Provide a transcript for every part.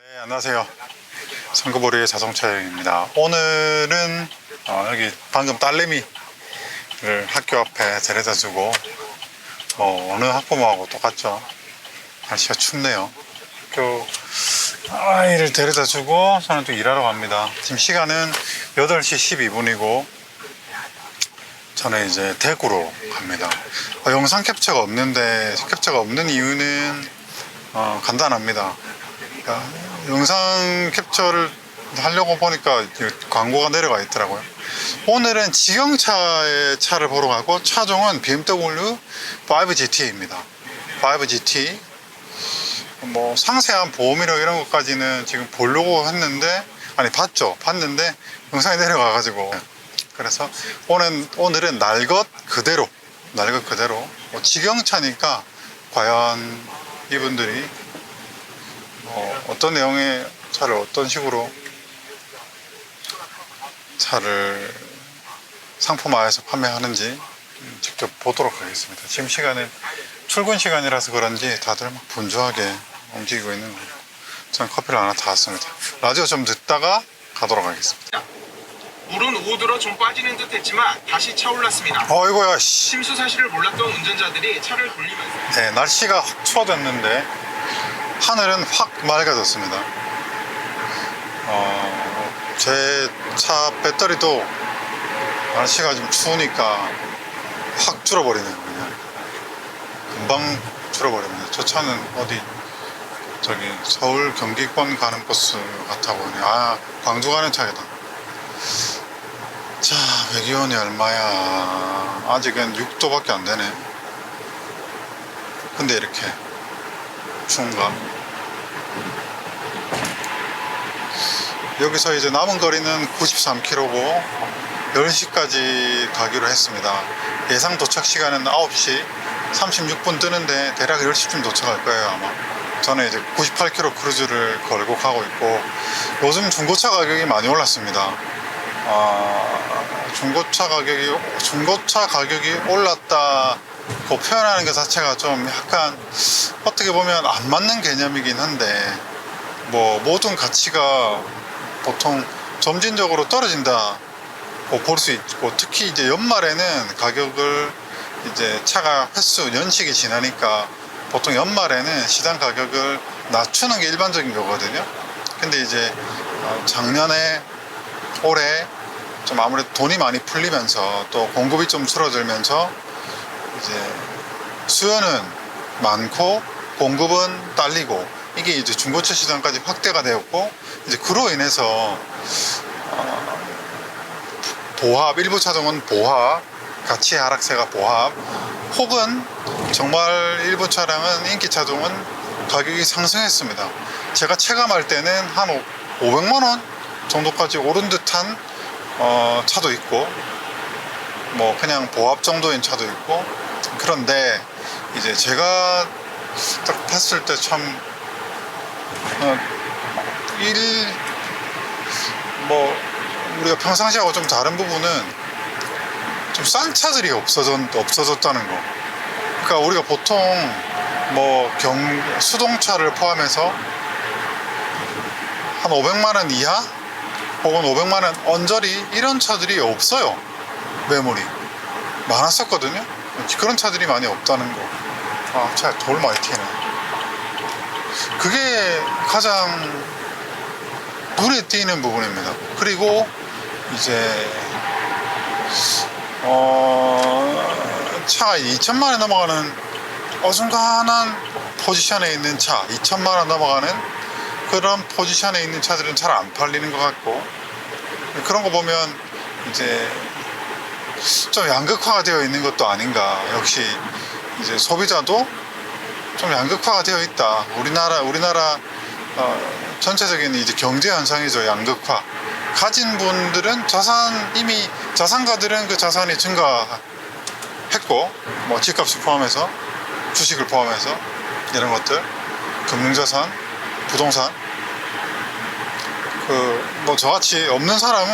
네, 안녕하세요. 상급오리의 자동차 여행입니다. 오늘은 여기 방금 딸내미를 학교 앞에 데려다 주고 어느 학부모하고 똑같죠. 날씨가 춥네요. 학교 아이를 데려다 주고 저는 또 일하러 갑니다. 지금 시간은 8시 12분이고 저는 이제 대구로 갑니다. 영상 캡처가 없는 이유는 간단합니다. 그러니까 영상 캡처를 하려고 보니까 광고가 내려가 있더라고요. 오늘은 직영차의 차를 보러 가고 차종은 BMW 5GT입니다. 5GT 뭐 상세한 보험이랑 이런 것까지는 지금 보려고 했는데 봤는데 영상이 내려가 가지고 그래서 오늘은 날 것 그대로 뭐 직영차니까 과연 이분들이 어떤 내용의 차를 어떤 식으로 차를 상품화해서 판매하는지 직접 보도록 하겠습니다. 지금 시간은 출근 시간이라서 그런지 다들 막 분주하게 움직이고 있는 거예요. 저는 커피를 하나 타왔습니다. 라디오 좀 듣다가 가도록 하겠습니다. 물은 오후 들어 좀 빠지는 듯 했지만 다시 차올랐습니다. 어이구야 침수 사실을 몰랐던 운전자들이 차를 돌리면서 네, 날씨가 확 추워졌는데 하늘은 확 맑아졌습니다. 제 차 배터리도 날씨가 좀 추우니까 확 줄어버리네요. 그냥 금방 줄어버립니다. 저 차는 어디 저기 서울 경기권 가는 버스 같아 보이네. 광주 가는 차이다. 자, 배기온이 얼마야? 아직은 6도밖에 안 되네. 근데 이렇게 추운가? 여기서 이제 남은 거리는 93km고 10시까지 가기로 했습니다. 예상 도착 시간은 9시 36분 뜨는데 대략 10시쯤 도착할 거예요. 아마 저는 이제 98km 크루즈를 걸고 가고 있고 요즘 중고차 가격이 많이 올랐습니다. 중고차 가격이 올랐다고 표현하는 것 자체가 좀 약간 어떻게 보면 안 맞는 개념이긴 한데 뭐 모든 가치가 보통 점진적으로 떨어진다 볼 수 있고, 특히 이제 연말에는 가격을 이제 차가 연식이 지나니까 보통 연말에는 시장 가격을 낮추는 게 일반적인 거거든요. 근데 이제 작년에 올해 좀 아무래도 돈이 많이 풀리면서 또 공급이 좀 줄어들면서 이제 수요는 많고 공급은 딸리고 이게 이제 중고차 시장까지 확대가 되었고, 이제 그로 인해서 일부 차종은 가치 하락세가 혹은 정말 일부 차량은 인기 차종은 가격이 상승했습니다. 제가 체감할 때는 한 500만원 정도까지 오른 듯한 차도 있고 뭐 그냥 보합 정도인 차도 있고. 그런데 이제 제가 딱 봤을 때 참 우리가 평상시하고 좀 다른 부분은 좀 싼 차들이 없어졌다는 거. 그러니까 우리가 보통 뭐 수동차를 포함해서 한 500만원 이하 혹은 500만원 언저리 이런 차들이 없어요. 매물이 많았었거든요. 그런 차들이 많이 없다는 거. 차 돌 많이 튀네. 그게 가장 눈에 띄는 부분입니다. 그리고 이제 차가 2천만원 넘어가는 어중간한 포지션에 있는 차, 2천만원 넘어가는 그런 포지션에 있는 차들은 잘 안 팔리는 것 같고, 그런 거 보면 이제 좀 양극화가 되어 있는 것도 아닌가. 역시 이제 소비자도 좀 양극화가 되어 있다. 우리나라 전체적인 이제 경제 현상이죠. 양극화. 가진 분들은 자산가들은 그 자산이 증가했고, 뭐 집값을 포함해서 주식을 포함해서 이런 것들, 금융자산, 부동산, 뭐 저같이 없는 사람은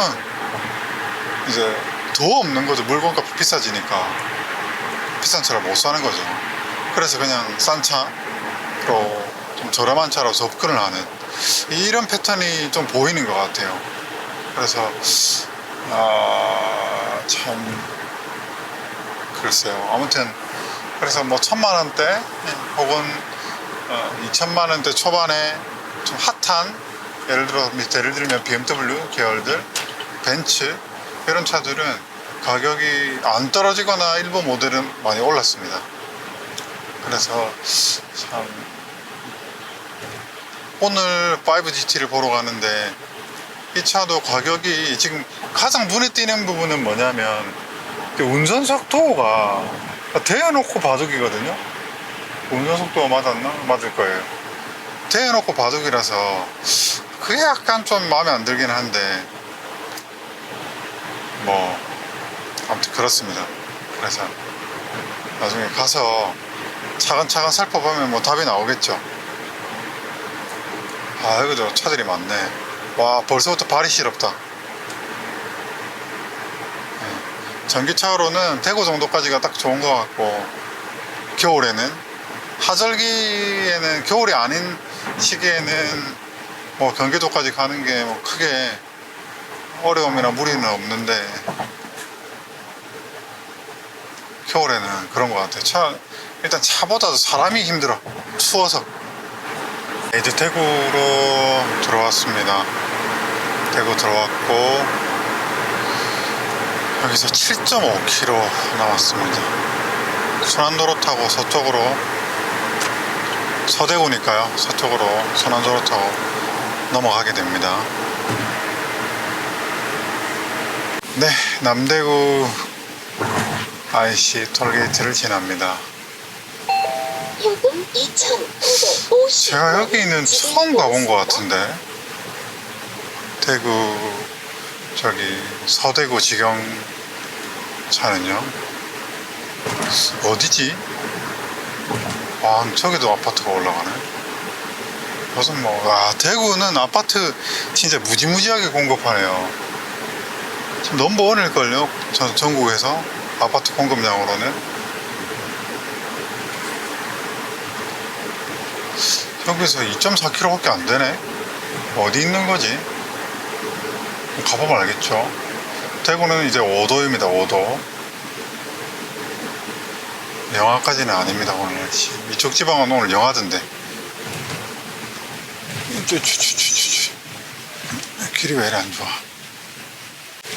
이제 더 없는 거죠. 물건값이 비싸지니까 비싼 차를 못 사는 거죠. 그래서 그냥 싼 차로 좀 저렴한 차로 접근을 하는 이런 패턴이 좀 보이는 것 같아요. 그래서 참 글쎄요. 아무튼 그래서 뭐 1,000만원대 혹은 2,000만원대 초반에 좀 핫한 예를 들면 BMW 계열들, 벤츠 이런 차들은 가격이 안 떨어지거나 일부 모델은 많이 올랐습니다. 그래서 참 오늘 5GT를 보러 가는데 이 차도 가격이 지금 가장 눈에 띄는 부분은 뭐냐면 운전 속도가 대여놓고 바둑이거든요. 운전 속도가 맞았나? 맞을 거예요. 대여놓고 바둑이라서 그게 약간 좀 마음에 안 들긴 한데 뭐 아무튼 그렇습니다. 그래서 나중에 가서 차근차근 살펴보면 뭐 답이 나오겠죠. 아 여기도 차들이 많네. 와 벌써부터 발이 시렵다. 전기차로는 대구 정도까지가 딱 좋은 것 같고, 겨울에는 하절기에는 겨울이 아닌 시기에는 뭐 경기도까지 가는 게 뭐 크게 어려움이나 무리는 없는데 겨울에는 그런 것 같아요. 일단 차보다도 사람이 힘들어. 추워서. 이제 대구로 들어왔습니다. 대구 들어왔고 여기서 7.5km 남았습니다. 순환도로 타고 서쪽으로, 서대구니까요. 서쪽으로 순환도로 타고 넘어가게 됩니다. 네, 남대구 IC 톨게이트를 지납니다. 요금 2,950원. 제가 여기는 처음 가본 것 같은데, 대구 저기 서대구 지경 차는요 어디지? 아 저기도 아파트가 올라가네. 무슨 대구는 아파트 진짜 무지무지하게 공급하네요. 지금 너무 멀을걸요 전국에서 아파트 공급량으로는. 여기서 2.4km밖에 안 되네. 어디 있는 거지? 가보면 알겠죠. 대구는 이제 5도입니다. 5도. 영하까지는 아닙니다. 오늘 이쪽 지방은 오늘 영하던데. 길이 왜 이리 안 좋아.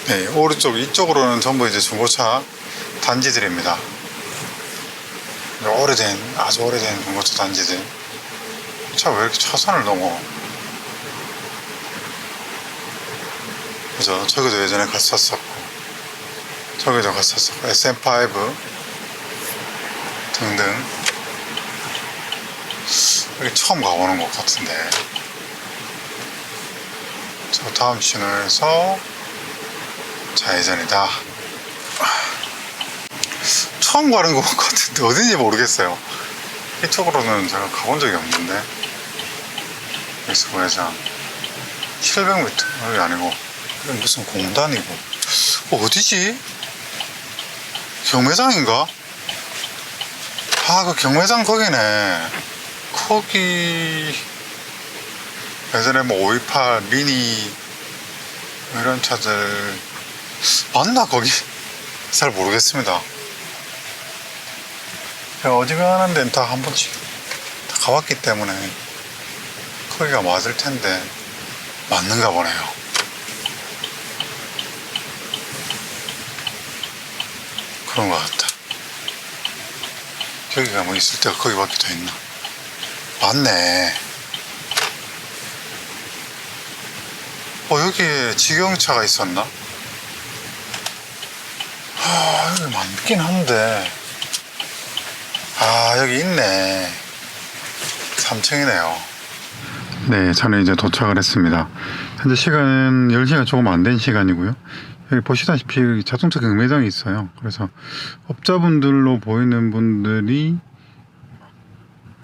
네, 오른쪽 이쪽으로는 전부 이제 중고차 단지들입니다. 아주 오래된 중고차 단지들. 차 왜 이렇게 차선을 넘어? 그죠? 저기도 예전에 갔었었고, 저기도 갔었었고, SM5 등등. 여기 처음 가보는 것 같은데. 저 다음 신호에서 좌회전이다. 처음 가는 것 같은데 어딘지 모르겠어요. 이쪽으로는 제가 가본 적이 없는데. 여기서 우회전 700m 여기 아니고 무슨 공단이고. 어디지? 경매장인가? 아, 그 경매장 거기네. 거기 예전에 뭐 528 미니 이런 차들 맞나 거기? 잘 모르겠습니다. 어지간한 데는 다 한 번씩 다 가봤기 때문에 거기가 맞을 텐데 맞는가 보네요. 그런 것 같다. 여기가 뭐 있을 때가 거기밖에 더 있나? 맞네. 여기에 직영차가 있었나? 여기 많긴 한데. 여기 있네. 3층이네요. 네, 저는 이제 도착을 했습니다. 현재 시간은 10시가 조금 안 된 시간이고요. 여기 보시다시피 자동차 경매장이 있어요. 그래서 업자분들로 보이는 분들이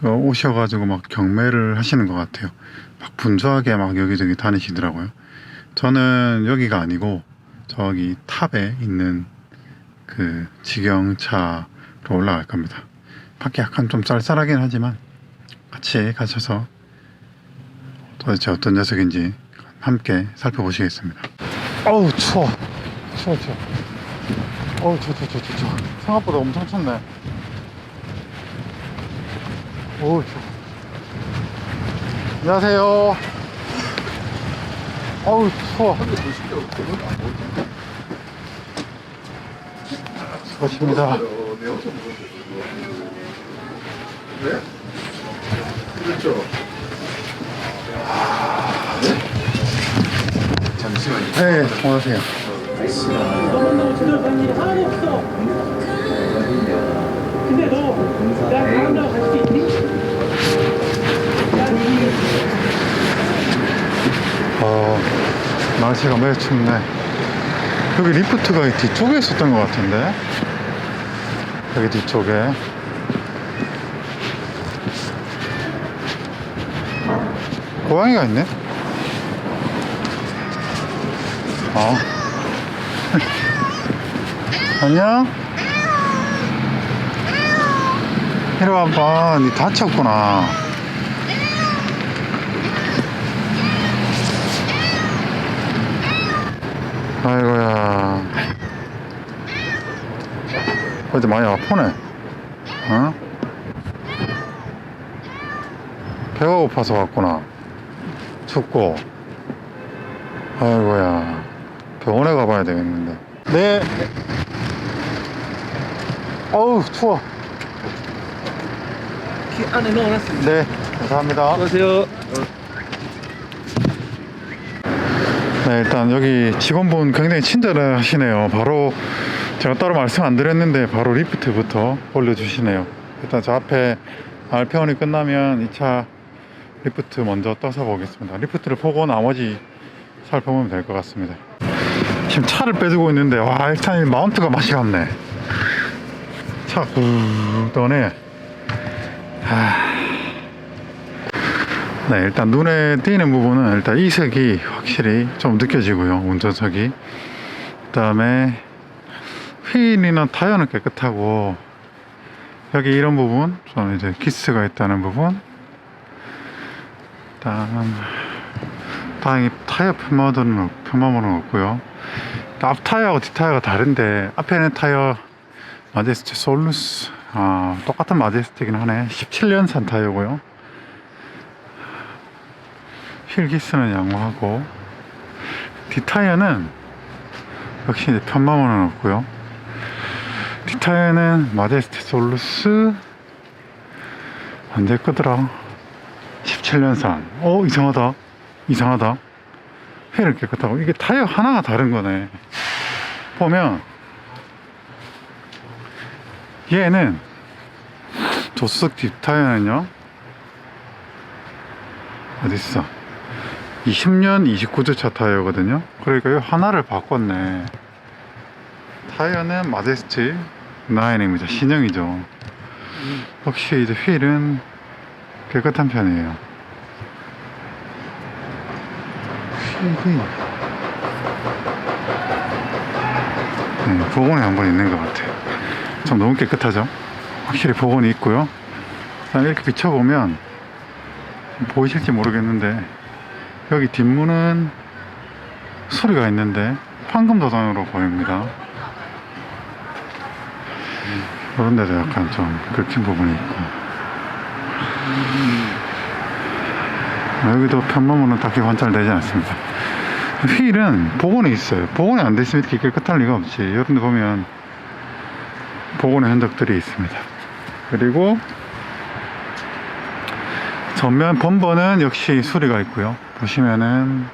오셔가지고 막 경매를 하시는 것 같아요. 막 분주하게 막 여기저기 다니시더라고요. 저는 여기가 아니고 저기 탑에 있는 그 직영차로 올라갈 겁니다. 밖에 약간 좀 쌀쌀하긴 하지만 같이 가셔서 도대체 어떤 녀석인지 함께 살펴보시겠습니다. 어우 추워. 추워. 어우 추워. 생각보다 엄청 춥네. 어우 추워. 안녕하세요. 어우 추워. 수고하십니다. 잠시만요. 네, 안녕하세요. 근데 너 내가 다음날 갈 수 있니? 날씨가 매우 춥네. 여기 리프트가 뒤쪽에 있었던 것 같은데. 여기 뒤쪽에. 고양이가 있네. 안녕. 이리 와봐. 니 다쳤구나. 아이고야. 어제 많이 아프네. 어? 배가 고파서 왔구나. 춥고. 아이고야. 병원에 가봐야 되겠는데. 네. 어우, 추워. 안에 넣어놨습니다. 네. 감사합니다. 안녕하세요. 네, 일단 여기 직원분 굉장히 친절하시네요. 바로 제가 따로 말씀 안 드렸는데 바로 리프트부터 올려주시네요. 일단 저 앞에 알페온이 끝나면 2차 리프트 먼저 떠서 보겠습니다. 리프트를 보고 나머지 살펴보면 될 것 같습니다. 지금 차를 빼주고 있는데 와, 일단 이 마운트가 맛이 갔네. 차 꾹 떠네. 네, 일단 눈에 띄는 부분은 일단 이색이 확실히 좀 느껴지고요. 운전석이. 그 다음에 휠이나 타이어는 깨끗하고, 여기 이런 부분 좀 이제 기스가 있다는 부분. 일단 다행히 타이어 편마모는 없고요. 앞 타이어하고 뒷 타이어가 다른데, 앞에 있는 타이어 마제스티 솔루스, 똑같은 마제스티긴 하네. 17년산 타이어고요. 휠 기스는 양호하고, 뒷타이어는 역시 이제 편마모는 없고요. 뒷타이어는 마제스티 솔루스 언제 거더라? 17년산. 이상하다. 휠은 깨끗하고, 이게 타이어 하나가 다른 거네. 보면 얘는 조수석 뒷타이어는요, 어딨어? 20년 29주차 타이어거든요. 그러니까 이 하나를 바꿨네. 타이어는 마제스티 9입니다. 신형이죠. 역시 이제 휠은 깨끗한 편이에요. 휠이 복원이 한번 있는 것 같아요. 참 너무 깨끗하죠. 확실히 복원이 있고요. 이렇게 비춰보면 보이실지 모르겠는데, 여기 뒷문은 소리가 있는데 황금 도장으로 보입니다. 그런 데도 약간 좀 긁힌 부분이 있고, 여기도 편마모는 딱히 관찰되지 않습니다. 휠은 복원이 있어요. 복원이 안 됐으면 이렇게 깨끗할 리가 없지. 이런 데 보면 복원의 흔적들이 있습니다. 그리고 전면 범버는 역시 수리가 있고요. 보시면은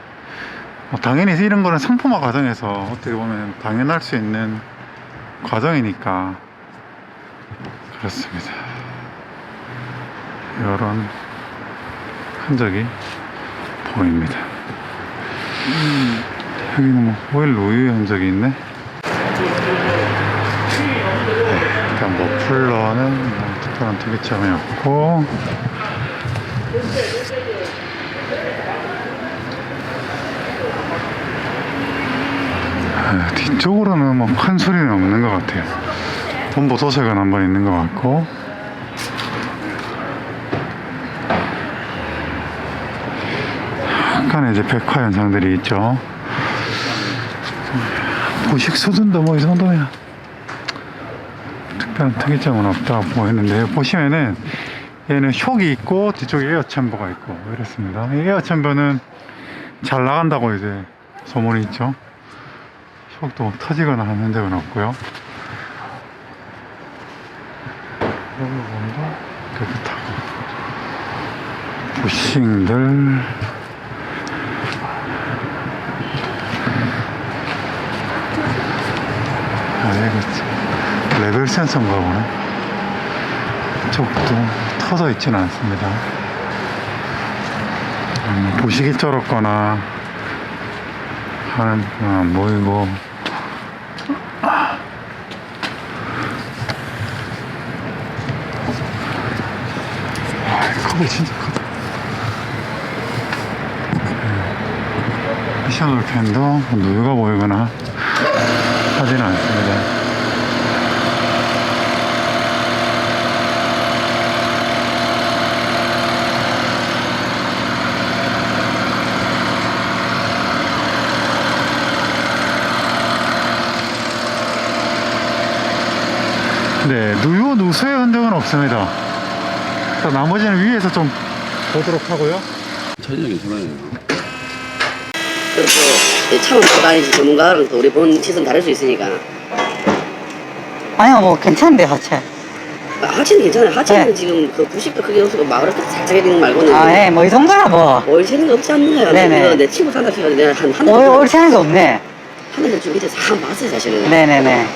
당연히 이런 거는 상품화 과정에서 어떻게 보면 당연할 수 있는 과정이니까 그렇습니다. 이런 흔적이 보입니다. 여기는 뭐 오일 로유의 흔적이 있네. 일단 머플러는 특별한 특이점이 없고, 뒤쪽으로는 뭐 큰 소리는 없는 것 같아요. 본보 도색은 한번 있는 것 같고, 약간의 이제 백화 현상들이 있죠. 부식 수준도 뭐 이 정도면 특별한 특이점은 없다고 보이는데, 보시면은 얘는 쇽이 있고 뒤쪽에 에어 챔버가 있고 이렇습니다. 이 에어 챔버는 잘 나간다고 이제 소문이 있죠. 쇽도 막 터지거나 하는 적은 없고요. 이 부분도 깨끗하고, 부싱들 이거 레벨 센서인가 보네. 이쪽도 터져 있지는 않습니다. 부식이 쩔었거나 하는 건 안 보이고, 컵이 진짜 크다. 셔널 팬도 누유가 보이거나 하지는 않습니다. 네, 누수의 흔적은 없습니다. 자, 나머지는 위에서 좀 보도록 하고요. 차이가 괜찮아요. 그리고 또 차만 보고 다니지 전문가랑 또 우리 본 시선 다를 수 있으니까. 아니요, 뭐 괜찮은데 하체. 하체는 괜찮아요. 하체는 네. 지금 그 부식도 크게 없고 마을을 살짝 해야 되는 거 말고는 아, 예, 뭐 이 정도야 뭐. 오일 새는 거 없지 않느냐. 네네. 이거 내 친구 산다 키가 내가 한 올 새는 게 없네. 하늘 좀 밑에 싹 봤어요 사실은. 네네네.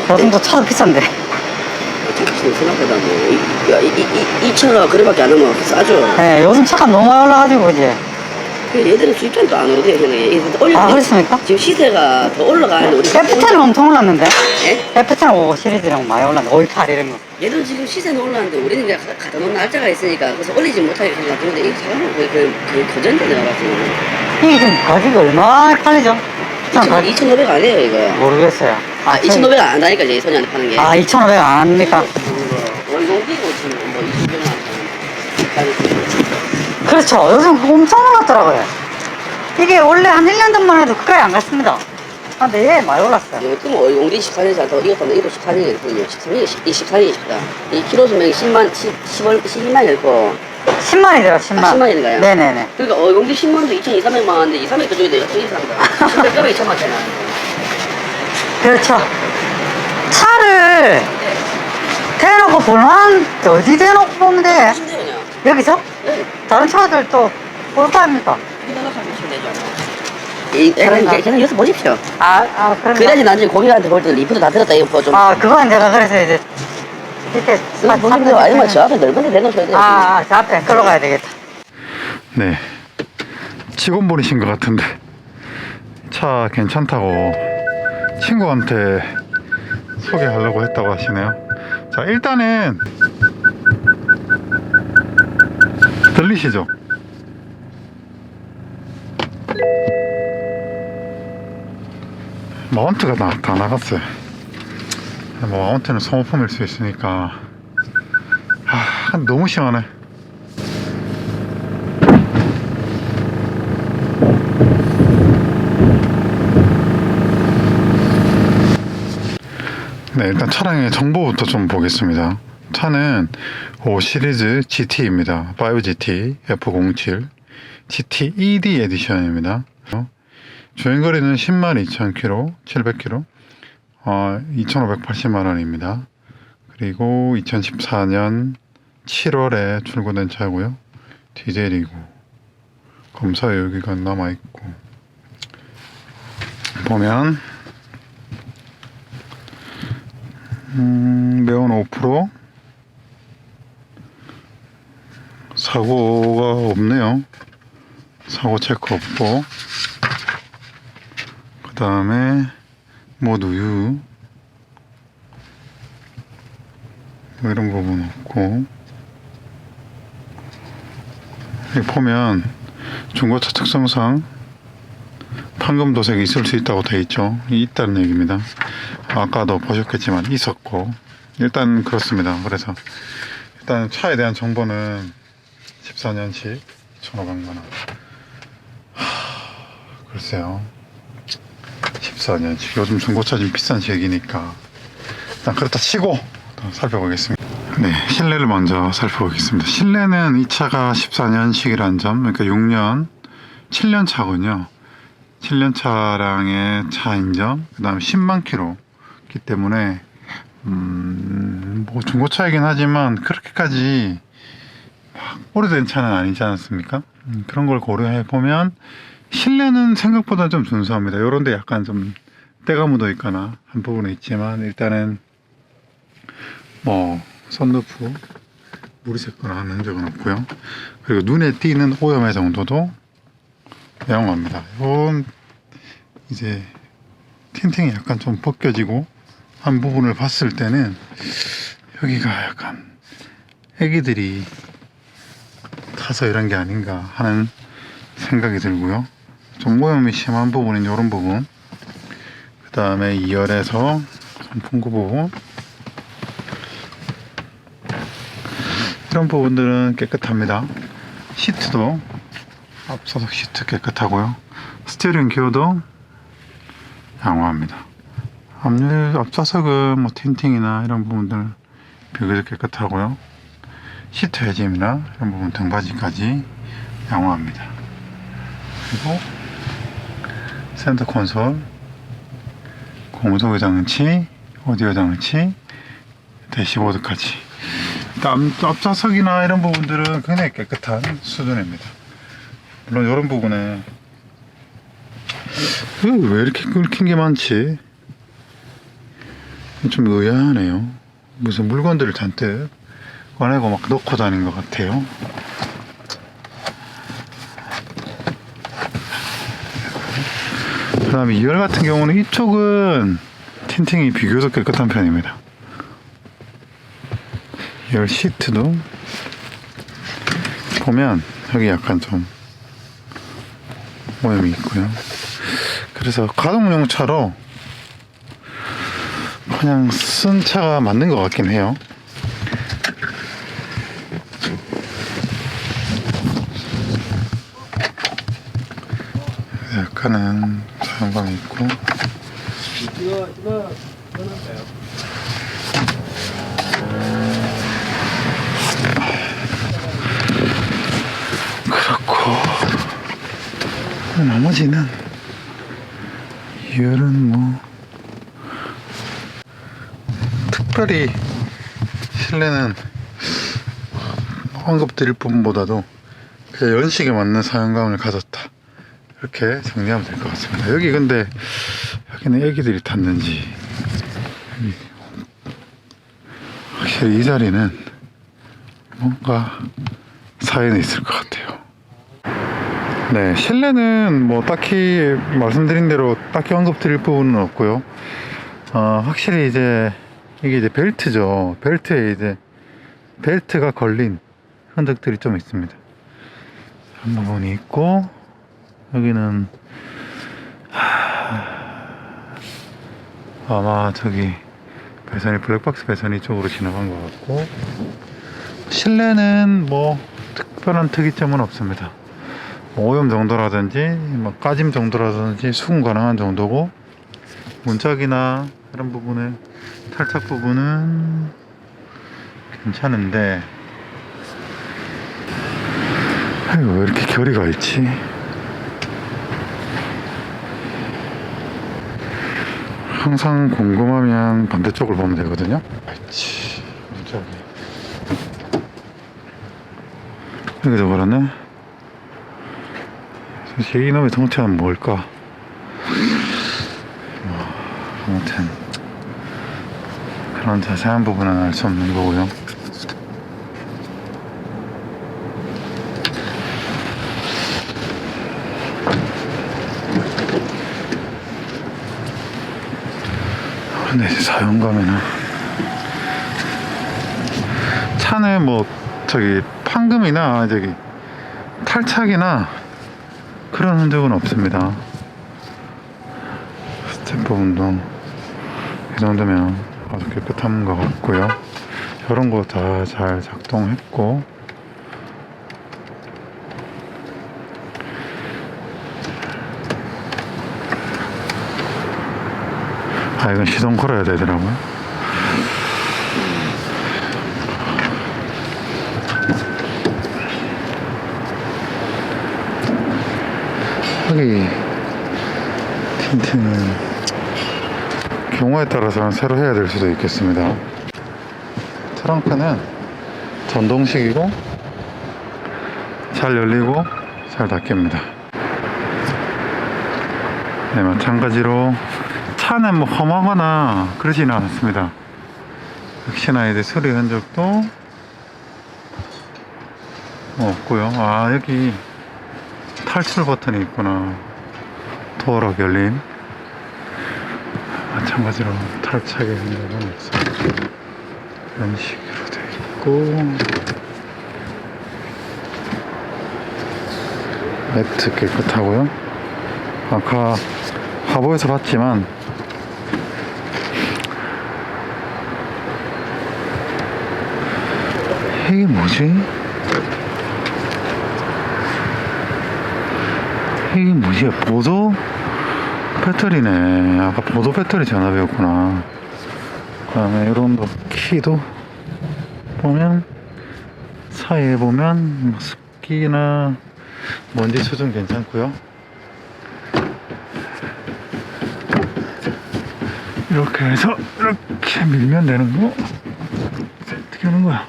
요즘도 차도 비싼데. 값이 생각보다 뭐 2,000원 그래밖에 안 하면 싸죠. 네, 요즘 차가 너무 많이 올라가지고 이제. 그 얘들은 수입차도 안 오르대요. 그냥 올려. 아, 그렇습니까? 지금 시세가 더 올라가는데 우리 FT는 엄청 올랐는데. 예? FT는 5 시리즈랑 많이 올랐는데. 528 이런 거. 얘들은 지금 시세는 올라가는데 우리는 이제 갖다 놓는 날짜가 있으니까 그래서 올리지 못하게 그냥 놔두는데 이 사람은 거의 거전데 내가 봤을 때는. 이게 지금 가격이 얼마나 팔리죠? 2,500 안 해요 이거. 모르겠어요. 아 2,500 안 한다니까 이제 소녀한테 파는 게. 아, 2,500 안 합니까? 원공기고 지금 뭐 2,500만 원. 그렇죠. 요즘 엄청 올랐더라고요. 이게 원래 한 1년 전만 해도 그까지 안 갔습니다. 아, 근데 얘 많이 올랐어요. 요즘 용리 14년이잖아. 더 이것도 1호 14년이거든요. 14년이십니다. 이 키로 수명이 12만이었고 10만이더라, 10만. 10만인가요? 네네네. 그러니까 용리 10만도 2,200만 원인데 2,300 그쪽에 내가 더 이상합니다. 신대값이 2,000만짜리. 그렇죠. 차를 대놓고 볼만, 어디 대놓고 보면 돼? 신대 그냥. 여기서? 네. 다른 차들 또 볼까 합니까? 여기다가 가면 되죠. 그냥 여기서 보십시오. 그런가? 그래야지 나중에 고객한테 볼 때 리프도 다 들었다 이거 좀. 그건 제가 그래서 이제 이렇게 보시면 아니면 저 앞에 넓은 데 내놓으셔야 돼요. 저 앞에 끌러 가야 되겠다. 네, 직원분이신 것 같은데 차 괜찮다고 친구한테 소개하려고 했다고 하시네요. 자, 일단은 들리시죠? 마운트가 다 나갔어요. 뭐 마운트는 소모품일 수 있으니까. 너무 시원해. 네, 일단 차량의 정보부터 좀 보겠습니다. 차는 5 시리즈 GT입니다. 5GT F07 GT ED 에디션입니다. 주행거리는 102,000km, 700km, 2,580만원입니다. 그리고 2014년 7월에 출고된 차고요. 디젤이고 검사 유효기간 남아있고, 보면 매운 5%, 사고가 없네요. 사고 체크 없고, 그 다음에 모두유 뭐 이런 부분 없고, 여기 보면 중고차 특성상 판금 도색이 있을 수 있다고 되어 있죠. 있다는 얘기입니다. 아까도 보셨겠지만 있었고, 일단 그렇습니다. 그래서 일단 차에 대한 정보는 14년식 1,500만원. 글쎄요. 14년씩. 요즘 중고차 좀 비싼 시기니까. 일단 그렇다 치고 또 살펴보겠습니다. 네, 실내를 먼저 살펴보겠습니다. 실내는 이 차가 14년식이라는 점, 그러니까 6년, 7년 차군요. 7년 차량의 차인 점, 그 다음에 10만 킬로이기 때문에, 뭐 중고차이긴 하지만 그렇게까지 막 오래된 차는 아니지 않습니까? 그런 걸 고려해 보면 실내는 생각보다 좀 준수합니다. 요런데 약간 좀 때가 묻어 있거나 한 부분에 있지만 일단은 뭐 선루프 물이 새거나 하는 적은 없고요. 그리고 눈에 띄는 오염의 정도도 양호합니다. 이건 이제 틴팅이 약간 좀 벗겨지고 한 부분을 봤을 때는 여기가 약간 애기들이 타서 이런 게 아닌가 하는 생각이 들고요. 좀 오염이 심한 부분인 이런 부분, 그 다음에 2열에서 선풍구 부분, 이런 부분들은 깨끗합니다. 시트도 앞좌석 시트 깨끗하고요. 스티어링 기어도 양호합니다. 앞좌석은 뭐 틴팅이나 이런 부분들 비교적 깨끗하고요. 시트 해짐이나 이런 부분 등받이까지 양호합니다. 그리고 센터 콘솔, 고무석 장치, 오디오 장치, 대시보드까지. 앞좌석이나 이런 부분들은 굉장히 깨끗한 수준입니다. 물론 이런 부분에 왜 이렇게 긁힌 게 많지? 좀 의아하네요. 무슨 물건들을 잔뜩 꺼내고 막 넣고 다닌 것 같아요. 그 다음에 2열 같은 경우는 이쪽은 틴팅이 비교적 깨끗한 편입니다. 2열 시트도 보면 여기 약간 좀 오염이 있고요. 그래서 가정용 차로 그냥 쓴 차가 맞는 것 같긴 해요. 약간은 사용감이 있고, 그렇고 나머지는 2열은 뭐 특별히 실내는 환급 드릴 부분보다도 그냥 연식에 맞는 사용감을 가졌다, 이렇게 정리하면 될 것 같습니다. 여기 근데 여기는 애기들이 탔는지 확실히 이 자리는 뭔가 사연이 있을 것 같아요. 네, 실내는 뭐 딱히 말씀드린 대로 딱히 언급 드릴 부분은 없고요. 확실히 이제 이게 이제 벨트죠. 벨트에 이제 벨트가 걸린 흔적들이 좀 있습니다. 한 부분이 있고, 여기는 아마 저기 배선이 블랙박스 배선이 쪽으로 지나간 것 같고, 실내는 뭐 특별한 특이점은 없습니다. 오염 정도라든지 뭐 까짐 정도라든지 수긍 가능한 정도고, 문짝이나 이런 부분에 탈착 부분은 괜찮은데, 아이고 왜 이렇게 결이 가 있지? 항상 궁금하면 반대쪽을 보면 되거든요. 아이치, 저기 여기도 그러네. 사실 이놈의 정체는 뭘까? 아무튼 그런 자세한 부분은 알 수 없는 거고요. 근데 이제 사용감에는 차내 뭐 저기 판금이나 저기 탈착이나 그런 흔적은 없습니다. 스텝 부분도 이 정도면 아주 깨끗한 것 같고요. 이런 거 다 잘 작동했고, 아, 이건 시동 걸어야 되더라고요. 여기 틴트는 경우에 따라서는 새로 해야 될 수도 있겠습니다. 트렁크는 전동식이고 잘 열리고 잘 닫힙니다. 네, 마찬가지로 차는 뭐 험하거나 그러지는 않았습니다. 역시나 이제 수리 흔적도 없고요. 아, 여기 탈출 버튼이 있구나. 도어로 열림. 마찬가지로 탈착의 흔적은 없어요. 이런 식으로 되어 있고, 매트 깨끗하고요. 아까 화보에서 봤지만 이게 뭐지? 이게 뭐지? 보조 배터리네. 아까 보조 배터리 전압이었구나. 그 다음에 이런 키도 보면 사이에 보면 뭐 습기나 먼지 수준 괜찮고요. 이렇게 해서 이렇게 밀면 되는 거. 어떻게 하는 거야?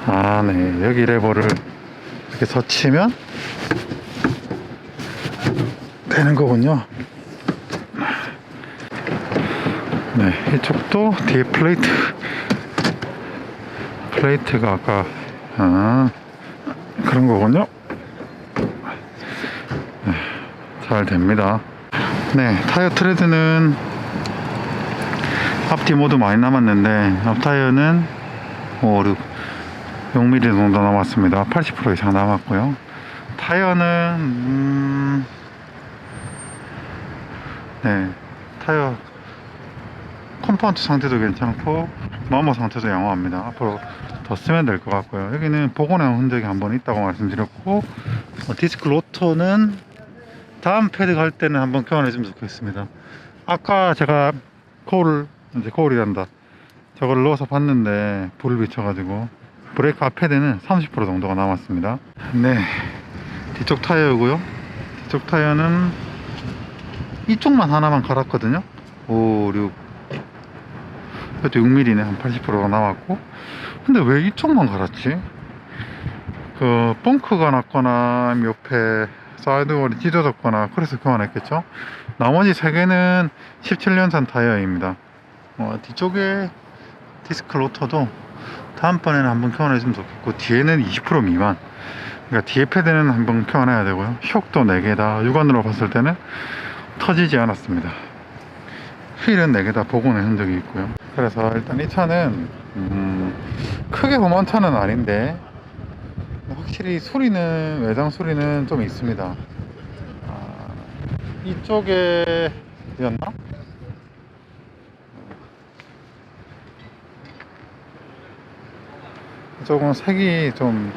아, 네. 여기 레버를 이렇게 젖히면 되는 거군요. 네. 이쪽도 뒤에 플레이트가 아까, 그런 거군요. 네. 잘 됩니다. 네. 타이어 트레드는 앞뒤 모두 많이 남았는데, 앞 타이어는 6mm 정도 남았습니다. 80% 이상 남았고요. 타이어는 네, 타이어 컴파운드 상태도 괜찮고 마모 상태도 양호합니다. 앞으로 더 쓰면 될 것 같고요. 여기는 복원한 흔적이 한번 있다고 말씀드렸고, 디스크 로터는 다음 패드 갈 때는 한번 교환해주면 좋겠습니다. 아까 제가 거울이란다, 저걸 넣어서 봤는데 불을 비춰가지고 브레이크 앞 패드는 30% 정도가 남았습니다. 네, 뒤쪽 타이어고요. 뒤쪽 타이어는 이쪽만 하나만 갈았거든요. 5, 6, 이것도 6mm네. 한 80%가 남았고, 근데 왜 이쪽만 갈았지? 그 벙크가 났거나 옆에 사이드월이 찢어졌거나 그래서 교환했겠죠. 나머지 3개는 17년산 타이어입니다. 뒤쪽에 디스크 로터도 다음번에는 한번 교환해주면 좋겠고, 뒤에는 20% 미만, 그러니까 뒤에 패드는 한번 교환해야 되고요. 쇽도 4개 다 육안으로 봤을 때는 터지지 않았습니다. 휠은 4개 다 복원의 흔적이 있고요. 그래서 일단 이 차는 크게 험한 차는 아닌데 확실히 소리는, 외장 소리는 좀 있습니다. 이쪽에였나? 이쪽은 색이 좀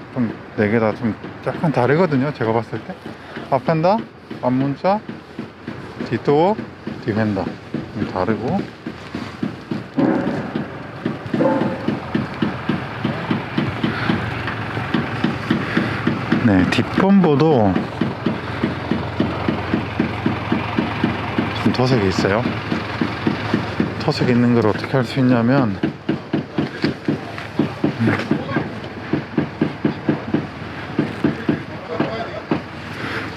4개 다 좀 약간 다르거든요. 제가 봤을 때 앞펜더, 앞문자, 뒷도어, 뒷펜더 좀 다르고, 네, 뒷범버도 좀 도색이 있어요. 도색 있는 걸 어떻게 할 수 있냐면,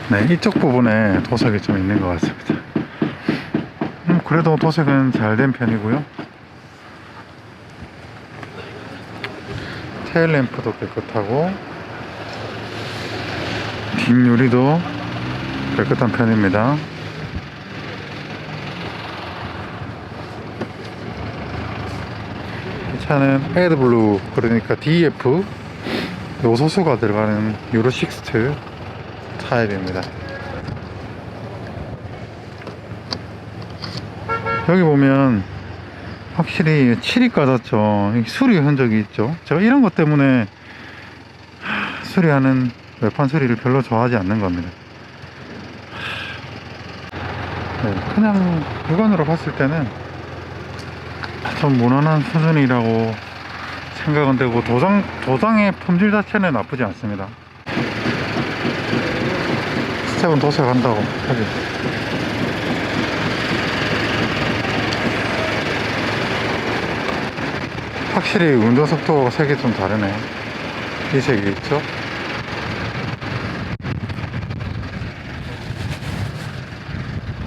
네, 이쪽 부분에 도색이 좀 있는 것 같습니다. 그래도 도색은 잘 된 편이고요. 테일 램프도 깨끗하고 뒷유리도 깨끗한 편입니다. 이 차는 에드블루, 그러니까 DF 요소수가 들어가는 유로6 타입입니다. 여기 보면 확실히 칠이 까졌죠. 수리 흔적이 있죠. 제가 이런 것 때문에 수리하는 외판 수리를 별로 좋아하지 않는 겁니다. 네, 그냥 육안으로 봤을 때는 좀 무난한 수준이라고 생각은 되고, 도장의 품질 자체는 나쁘지 않습니다. 스텝은 도색한다고 하지. 확실히 운전 속도가 색이 좀 다르네. 이 색이 있죠?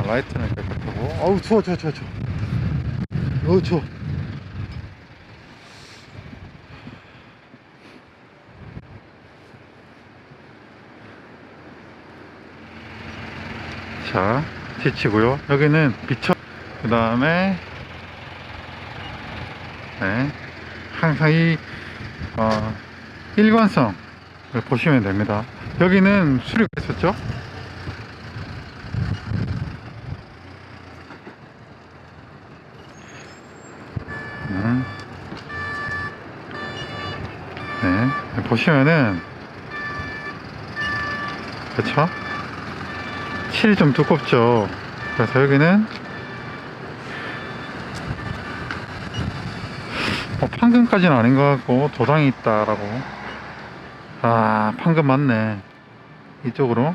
라이트는 깨끗하고. 어우, 추워. 어우, 추워. 자, 지치고요. 여기는 비춰. 그 다음에 네, 항상 이 일관성을 보시면 됩니다. 여기는 수리가 있었죠? 네, 보시면은 그렇죠? 칠이 좀 두껍죠. 그래서 여기는 판금까지는 아닌 것 같고 도장이 있다라고. 아, 판금 맞네. 이쪽으로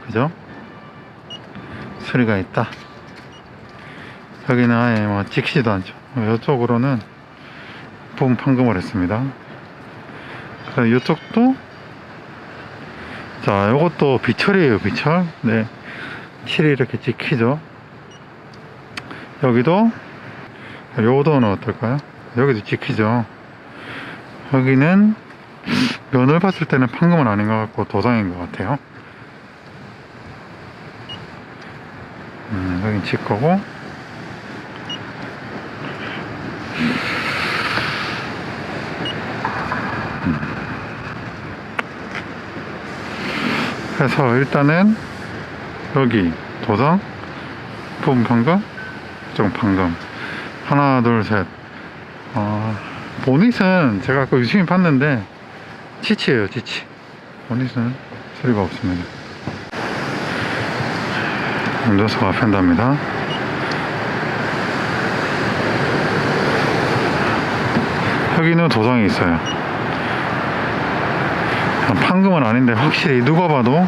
그죠? 수리가 있다. 여기는 아예 뭐 찍히지도 않죠. 이쪽으로는 부분 판금을 했습니다. 그래서 이쪽도, 자, 요것도 비철이에요. 비철. 네, 칠이 이렇게 찍히죠. 여기도, 요도는 어떨까요? 여기도 찍히죠. 여기는 면을 봤을 때는 판금은 아닌 것 같고 도장인 것 같아요. 여긴 찍거고, 그래서 일단은 여기 도장, 부분 판금, 좀 판금. 하나, 둘, 셋. 보닛은 제가 아까 유심히 봤는데 지치예요, 지치. 보닛은 소리가 없습니다. 운전수가 팬답니다. 여기는 도장이 있어요. 판금은 아닌데 확실히 누가 봐도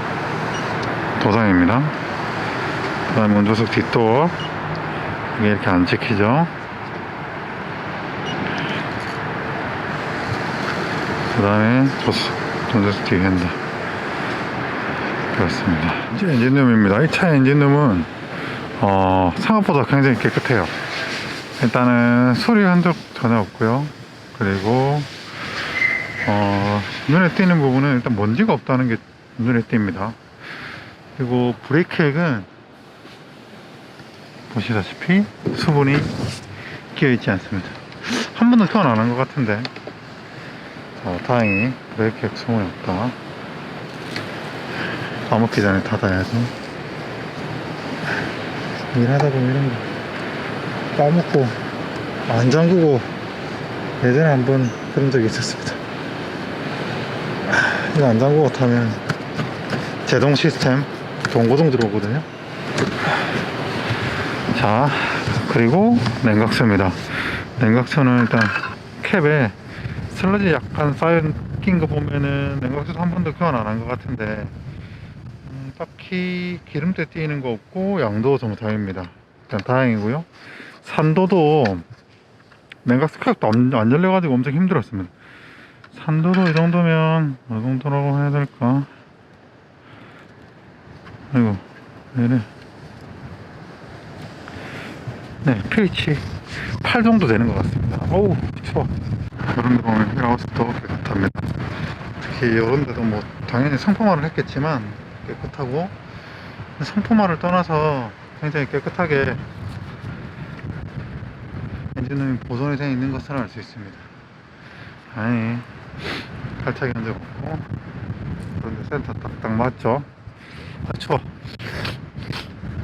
도장입니다. 그 다음에 운전석 뒷도어, 이게 이렇게 안 찍히죠. 그 다음에 운전석 뒤 핸들. 그렇습니다. 이제 엔진룸입니다. 이 차의 엔진룸은 생각보다 굉장히 깨끗해요. 일단은 소리 흔적 전혀 없고요. 그리고 눈에 띄는 부분은 일단 먼지가 없다는 게 눈에 띕니다. 그리고 브레이크액은 보시다시피 수분이 끼어있지 않습니다. 한 번도 교환 안 한 것 같은데, 다행히 브레이크액 수분이 없다. 까먹기 전에 닫아야죠. 일하다 보면 이런 거 까먹고 안 잠그고 예전에 한번 그런 적이 있었습니다. 이거 안 잠그고 타면 제동 시스템 동고동 들어오거든요. 자, 그리고 냉각수입니다. 냉각수는 일단 캡에 슬러지 약간 쌓인 거 보면은 냉각수도 한 번도 교환 안 한 것 같은데, 딱히 기름때 띄는 거 없고 양도 정상입니다. 일단 다행이고요. 산도도 냉각수 캡도 안 열려가지고 엄청 힘들었습니다. 산도도 이 정도면 어느 정도라고 해야 될까? 아이고, 왜 이래? 네, pH 8 정도 되는 것 같습니다. 어우, 추워. 이런 데 보면 힐하우스도 깨끗합니다. 특히 이런 데도 뭐 당연히 상품화를 했겠지만 깨끗하고, 상품화를 떠나서 굉장히 깨끗하게 엔진룸이 보존이 되어 있는 것을 알 수 있습니다. 아니, 칼차기 한 적 없고, 그런데 센터 딱 맞죠? 아, 추워.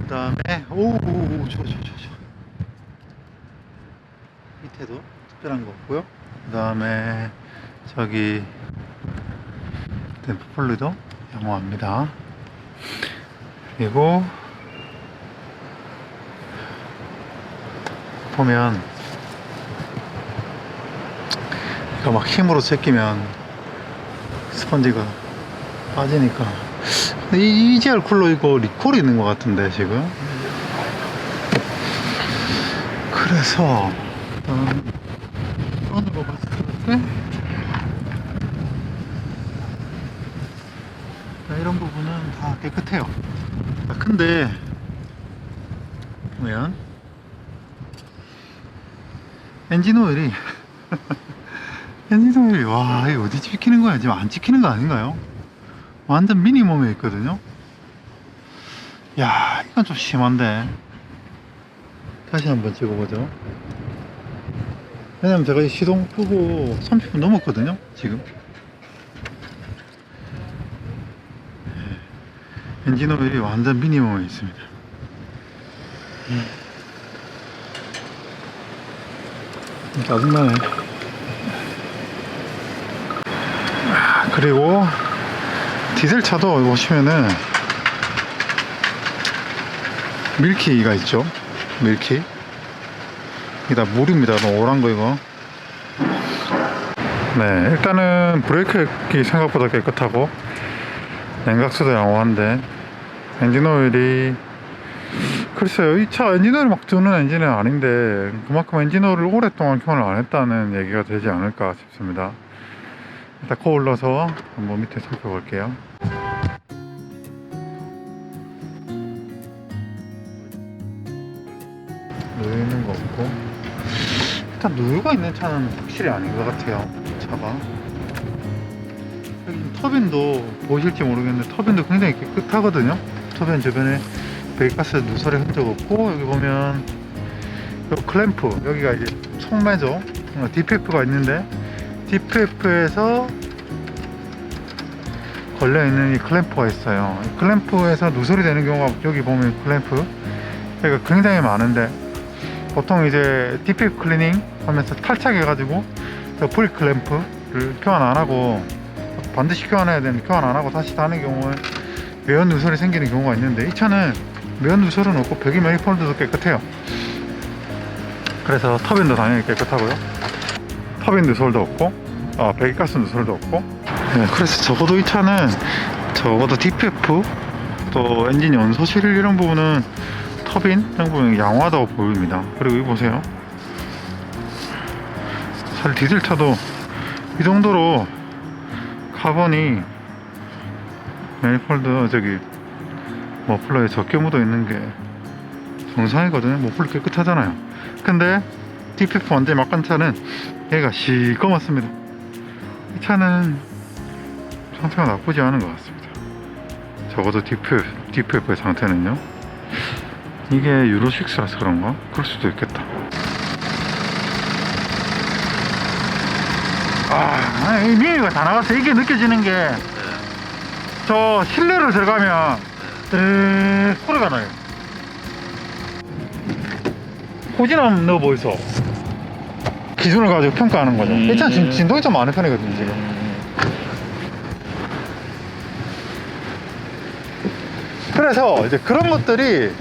그 다음에, 오우, 추워. 밑에도 특별한 거 없고요. 그 다음에, 저기, 댐프 플루이드 양호합니다. 그리고 보면 이거 막 힘으로 제끼면 스펀지가 빠지니까. 근데 이 EGR 쿨러 이거 리콜이 있는 것 같은데 지금. 그래서 안으로 봤을 때 이런 부분은 다 깨끗해요. 근데 보면 엔진 오일이 엔진 오일이 와, 이거 어디 찍히는 거야? 지금 안 찍히는 거 아닌가요? 완전 미니멈에 있거든요. 야, 이건 좀 심한데. 다시 한번 찍어보죠. 왜냐면 제가 이 시동 끄고 30분 넘었거든요 지금. 엔진 오일이 완전 미니멈에 있습니다. 짜증나네. 그리고 디젤 차도 보시면은 밀키가 있죠. 밀키. 이게 다 물입니다. 노란 거 이거. 네, 일단은 브레이크액이 생각보다 깨끗하고 냉각수도 양호한데 엔진 오일이, 글쎄요, 이 차 엔진 오일 막 드는 엔진은 아닌데 그만큼 엔진 오일을 오랫동안 교환을 안 했다는 얘기가 되지 않을까 싶습니다. 일단 코 올려서 한번 밑에 살펴볼게요. 누유있는 거 없고, 일단 누유가 있는 차는 확실히 아닌 것 같아요. 차가 여기 터빈도 보이실지 모르겠는데 터빈도 굉장히 깨끗하거든요. 터빈 주변에 배기가스 누설의 흔적 없고, 여기 보면 요 클램프, 여기가 이제 속매죠. DPF가 있는데 DPF에서 걸려있는 이 클램프가 있어요. 이 클램프에서 누설이 되는 경우가, 여기 보면 클램프 여기가 굉장히 많은데, 보통 이제 DPF 클리닝 하면서 탈착해가지고 V 클램프를 교환 안 하고, 반드시 교환해야 되는데 교환 안 하고 다시 다는 경우에 매연 누설이 생기는 경우가 있는데, 이 차는 매연 누설은 없고 배기 매니폴드도 깨끗해요. 그래서 터빈도 당연히 깨끗하고요. 터빈 누설도 없고, 배기가스 누설도 없고. 네, 그래서 적어도 이 차는, 적어도 DPF 또 엔진 연소실 이런 부분은 터빈 이런 부분이 양호하다고 보입니다. 그리고 이거 보세요. 사실 디젤 차도 이 정도로 카본이 매니폴드 저기 머플러에 적게 묻어 있는 게 정상이거든요. 머플러 깨끗하잖아요. 근데 DPF 완전히 막간 차는 얘가 시꺼멓습니다. 이 차는 상태가 나쁘지 않은 것 같습니다. 적어도 DPF의 상태는요. 이게 유로6라서 그런가? 그럴 수도 있겠다. 이 미미가 다 나가서 이게 느껴지는 게, 저 실내를 들어가면 소리가 나요. 호진함 넣어 보이소. 기준을 가지고 평가하는 거죠. 이 차 진동이 좀 많은 편이거든요 지금. 그래서 이제 그런 것들이,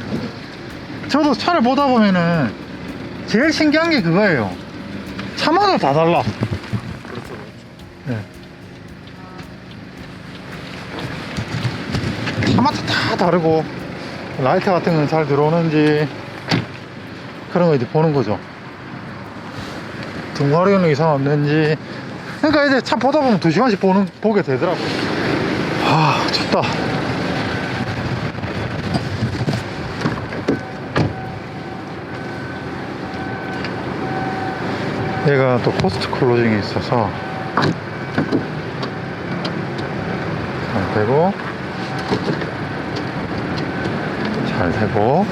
저도 차를 보다 보면은 제일 신기한 게 그거예요. 차마다 다 달라. 네. 차마다 다 다르고, 라이트 같은 건 잘 들어오는지 그런 거 이제 보는 거죠. 등화리는 이상 없는지. 그러니까 이제 차 보다 보면 2시간씩 보게 되더라고요. 좋다. 얘가 또 포스트 클로징이 있어서 잘 되고, 잘 되고,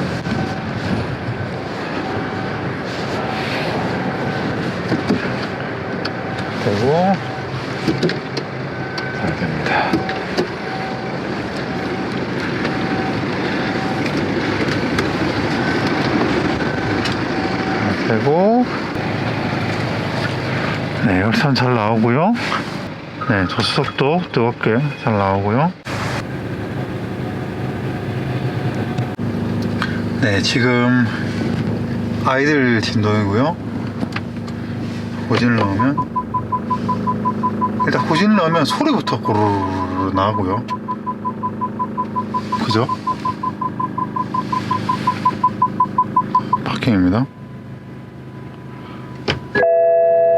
되고, 잘 됩니다. 잘 되고, 네, 열선 잘 나오고요. 네, 저수석도 뜨겁게 잘 나오고요. 네, 지금 아이들 진동이고요. 후진을 넣으면, 일단 후진을 넣으면 소리부터 고르르 나고요. 그죠? 파킹입니다.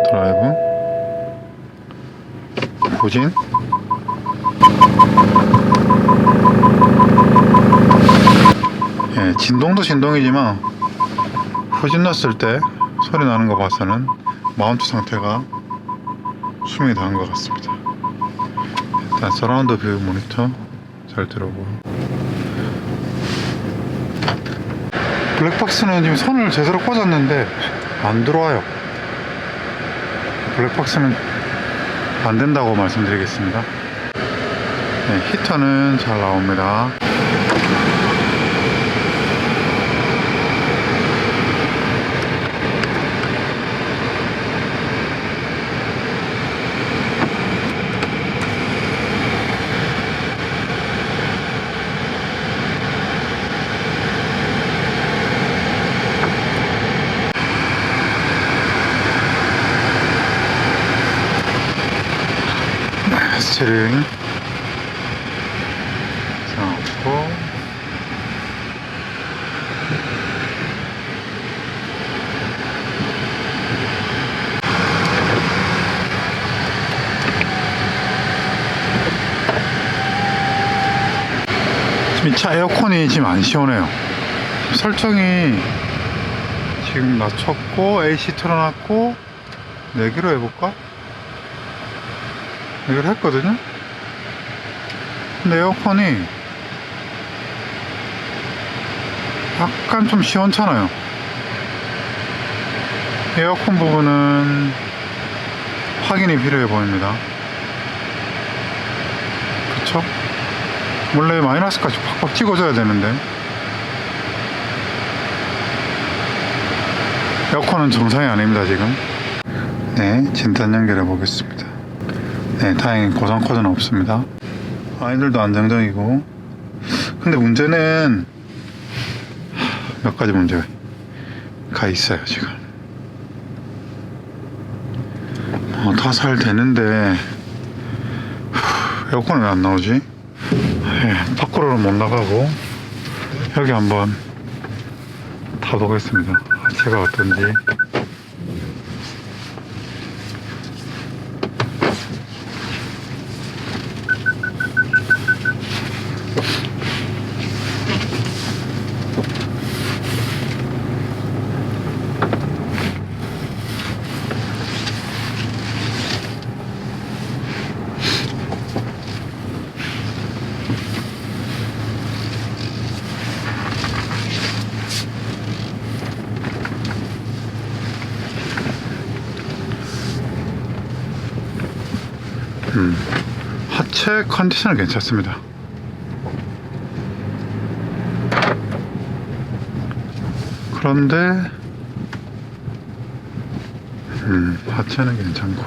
드라이브, 후진. 예, 진동도 진동이지만 후진 넣었을 때 소리 나는 거 봐서는 마운트 상태가 수명이 다한 것 같습니다. 일단 서라운드 뷰 모니터 잘 들어보고, 블랙박스는 지금 선을 제대로 꽂았는데 안 들어와요. 블랙박스는 안 된다고 말씀드리겠습니다. 네, 히터는 잘 나옵니다. 스티어링 상하고, 지금 이 차 에어컨이 지금 안 시원해요. 설정이 지금 낮췄고 AC 틀어놨고 4개로 해볼까? 이걸 했거든요. 근데 에어컨이 약간 좀 시원찮아요. 에어컨 부분은 확인이 필요해 보입니다. 그쵸? 원래 마이너스까지 팍팍 찍어줘야 되는데 에어컨은 정상이 아닙니다 지금. 네, 진단 연결해 보겠습니다. 네, 다행히 고장 코드는 없습니다. 아이들도 안정적이고, 근데 문제는 몇 가지 문제가 있어요 지금. 다 잘 되는데 에어컨은 왜 안 나오지? 네, 밖으로는 못 나가고, 여기 한번 타보겠습니다. 제가 어떤지. 하체 컨디션은 괜찮습니다. 그런데 하체는 괜찮고,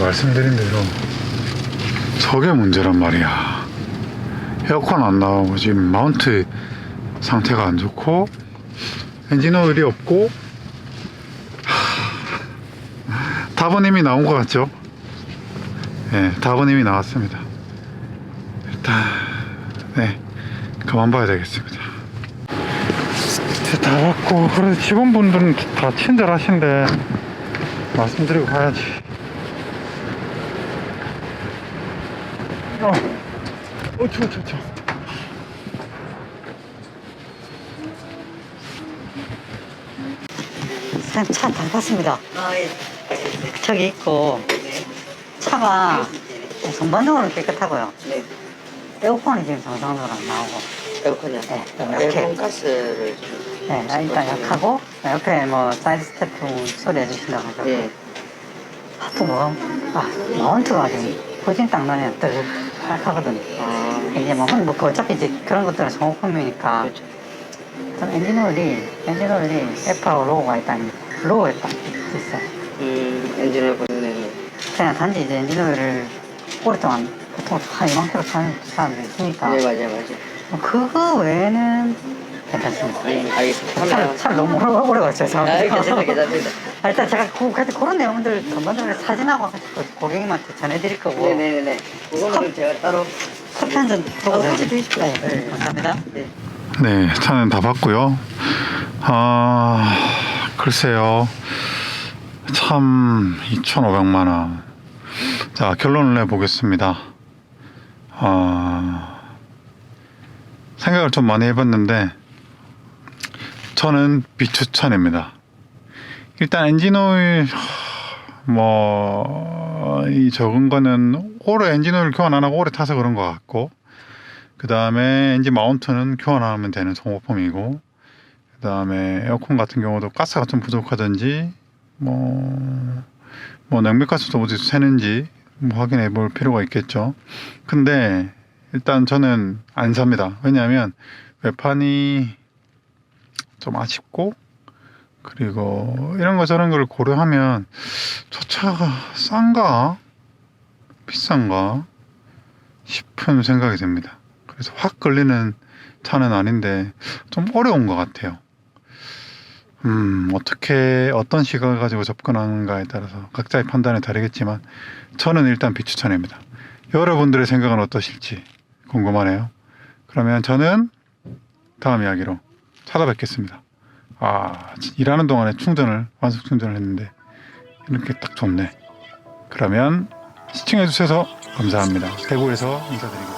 말씀드린 대로 저게 문제란 말이야. 에어컨 안 나오고 지금 마운트 상태가 안 좋고 엔진 오일이 없고, 답은 이미 나온 것 같죠? 네, 답은 이미 나왔습니다. 일단 네, 그만 봐야 되겠습니다. 다 왔고, 그래도 직원분들은 다 친절하신데 말씀드리고 가야지. 추워. 선생님 차 다 봤습니다. 저기 있고, 차가 전반적으로 깨끗하고요. 네. 에어컨이 지금 정상적으로 안 나오고, 에어컨이요? 네, 좀 에어컨 약해. 가스를 좀. 네, 일단 약하고, 옆에 뭐 사이드 스태프 소리 해주신다고 하죠. 예. 또 뭐, 마운트가 지금 후진 딱 나면 뜨고, 하거든요. 아, 이제 뭐 어차피 이제 그런 것들은 소모품이니까. 그렇죠. 좀 엔진오일이 F하고 로우가 일단 로우에 딱 있어. 엔진을 보내는. 그냥 단지 이제 엔진오일을 오랫동안 보통 한 2만 킬로 타는 사람들이 있으니까. 네, 맞아요. 뭐 그거 외에는 괜찮습니다. 알겠습니다. 차를 너무 오래 걸쳐서. 괜찮습니다. 일단 제가 그런 내용들 전반적으로 사진하고 고객님한테 전해드릴 거고. 네네네. 그거는 제가 따로. 커피 한잔 보고 커피 드십시오. 네, 감사합니다. 네. 네, 차는 다 봤고요. 글쎄요. 참 2,500만 원. 자, 결론을 내보겠습니다. 생각을 좀 많이 해봤는데 저는 비추천입니다. 일단 엔진오일 이 적은 거는 오래 엔진오일 교환 안 하고 오래 타서 그런 것 같고, 그 다음에 엔진 마운트는 교환하면 되는 소모품이고, 그 다음에 에어컨 같은 경우도 가스가 좀 부족하든지 냉매가스도 어디서 새는지 확인해 볼 필요가 있겠죠. 근데 일단 저는 안 삽니다. 왜냐하면 외판이 좀 아쉽고, 그리고 이런 거 저런 걸 고려하면 저 차가 싼가 비싼가 싶은 생각이 듭니다. 그래서 확 걸리는 차는 아닌데 좀 어려운 것 같아요. 어떤 시각을 가지고 접근하는가에 따라서 각자의 판단이 다르겠지만 저는 일단 비추천입니다. 여러분들의 생각은 어떠실지 궁금하네요. 그러면 저는 다음 이야기로 찾아뵙겠습니다. 일하는 동안에 완속 충전을 했는데 이렇게 딱 좋네. 그러면 시청해 주셔서 감사합니다. 대구에서 인사드리겠습니다.